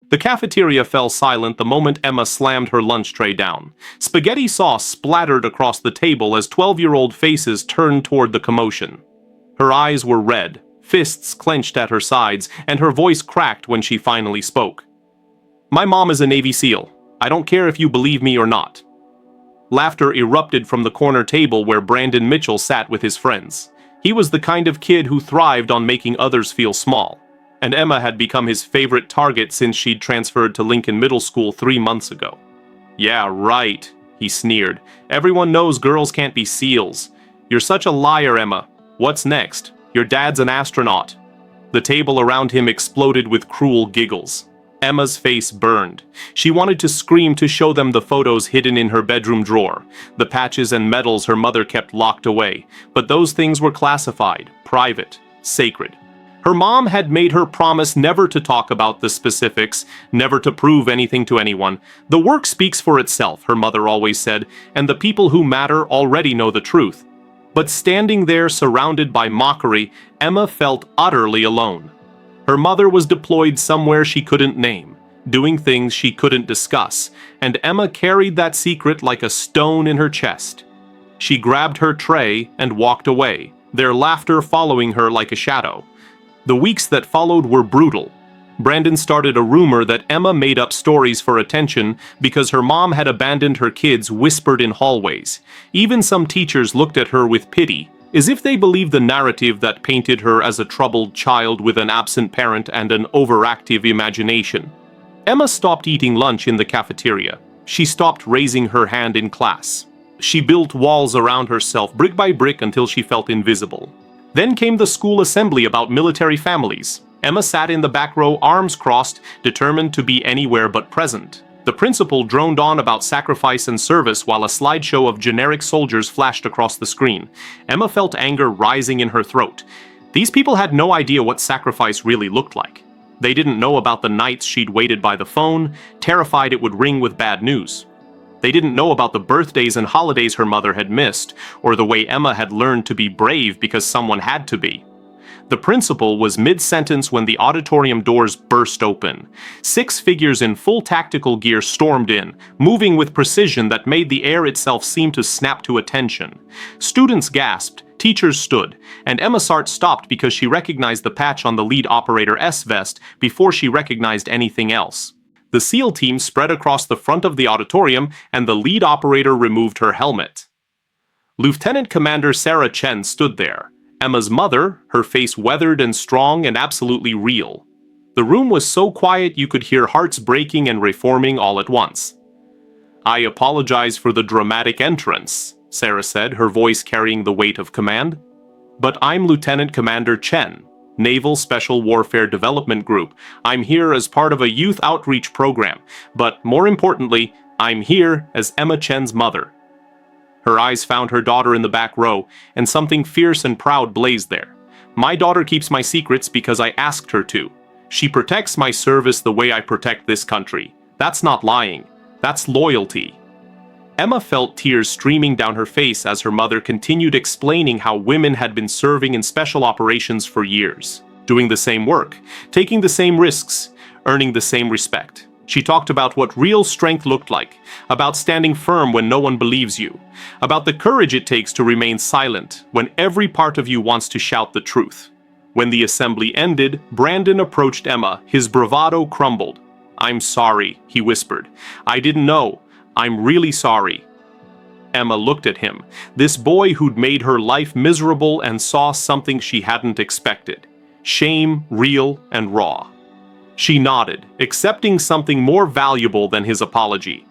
The cafeteria fell silent the moment Emma slammed her lunch tray down. Spaghetti sauce splattered across the table as 12-year-old faces turned toward the commotion. Her eyes were red, fists clenched at her sides, and her voice cracked when she finally spoke. "My mom is a Navy SEAL. I don't care if you believe me or not." Laughter erupted from the corner table where Brandon Mitchell sat with his friends. He was the kind of kid who thrived on making others feel small, and Emma had become his favorite target since she'd transferred to Lincoln Middle School 3 months ago. "Yeah, right," he sneered. "Everyone knows girls can't be SEALs. You're such a liar, Emma. What's next? Your dad's an astronaut." The table around him exploded with cruel giggles. Emma's face burned. She wanted to scream to show them the photos hidden in her bedroom drawer, the patches and medals her mother kept locked away, but those things were classified, private, sacred. Her mom had made her promise never to talk about the specifics, never to prove anything to anyone. "The work speaks for itself," her mother always said, "and the people who matter already know the truth." But standing there surrounded by mockery, Emma felt utterly alone. Her mother was deployed somewhere she couldn't name, doing things she couldn't discuss, and Emma carried that secret like a stone in her chest. She grabbed her tray and walked away, their laughter following her like a shadow. The weeks that followed were brutal. Brandon started a rumor that Emma made up stories for attention because her mom had abandoned her kids whispered in hallways. Even some teachers looked at her with pity, as if they believed the narrative that painted her as a troubled child with an absent parent and an overactive imagination. Emma stopped eating lunch in the cafeteria. She stopped raising her hand in class. She built walls around herself brick by brick until she felt invisible. Then came the school assembly about military families. Emma sat in the back row, arms crossed, determined to be anywhere but present. The principal droned on about sacrifice and service while a slideshow of generic soldiers flashed across the screen. Emma felt anger rising in her throat. These people had no idea what sacrifice really looked like. They didn't know about the nights she'd waited by the phone, terrified it would ring with bad news. They didn't know about the birthdays and holidays her mother had missed, or the way Emma had learned to be brave because someone had to be. The principal was mid-sentence when the auditorium doors burst open. 6 figures in full tactical gear stormed in, moving with precision that made the air itself seem to snap to attention. Students gasped, teachers stood, and Emma Sart stopped because she recognized the patch on the lead operator's vest before she recognized anything else. The SEAL team spread across the front of the auditorium, and the lead operator removed her helmet. Lieutenant Commander Sarah Chen stood there. Emma's mother, her face weathered and strong and absolutely real. The room was so quiet you could hear hearts breaking and reforming all at once. "I apologize for the dramatic entrance," Sarah said, her voice carrying the weight of command. "But I'm Lieutenant Commander Chen, Naval Special Warfare Development Group. I'm here as part of a youth outreach program, but more importantly, I'm here as Emma Chen's mother." Her eyes found her daughter in the back row, and something fierce and proud blazed there. "My daughter keeps my secrets because I asked her to. She protects my service the way I protect this country. That's not lying. That's loyalty." Emma felt tears streaming down her face as her mother continued explaining how women had been serving in special operations for years, doing the same work, taking the same risks, earning the same respect. She talked about what real strength looked like, about standing firm when no one believes you, about the courage it takes to remain silent when every part of you wants to shout the truth. When the assembly ended, Brandon approached Emma, his bravado crumbled. "I'm sorry," he whispered. "I didn't know. I'm really sorry." Emma looked at him, this boy who'd made her life miserable, and saw something she hadn't expected. Shame, real and raw. She nodded, accepting something more valuable than his apology.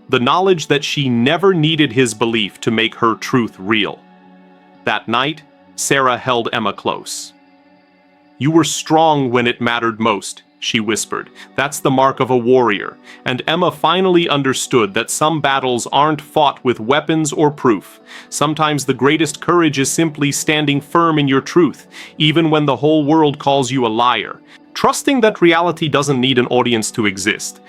The knowledge that she never needed his belief to make her truth real. That night, Sarah held Emma close. "You were strong when it mattered most," she whispered. "That's the mark of a warrior." And Emma finally understood that some battles aren't fought with weapons or proof. Sometimes the greatest courage is simply standing firm in your truth, even when the whole world calls you a liar. Trusting that reality doesn't need an audience to exist.